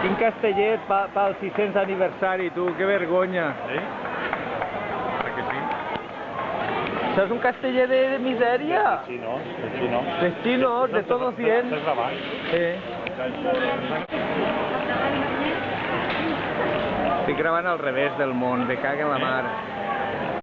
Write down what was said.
Quin castellet pel 600 aniversari, tu, que vergonya. Sí? Que sí? Això és un casteller de misèria. Sí, no, sí, no. Destinos, de todos bien. Estàs gravant? Sí. Estic gravant al revés del món, me caga la mar.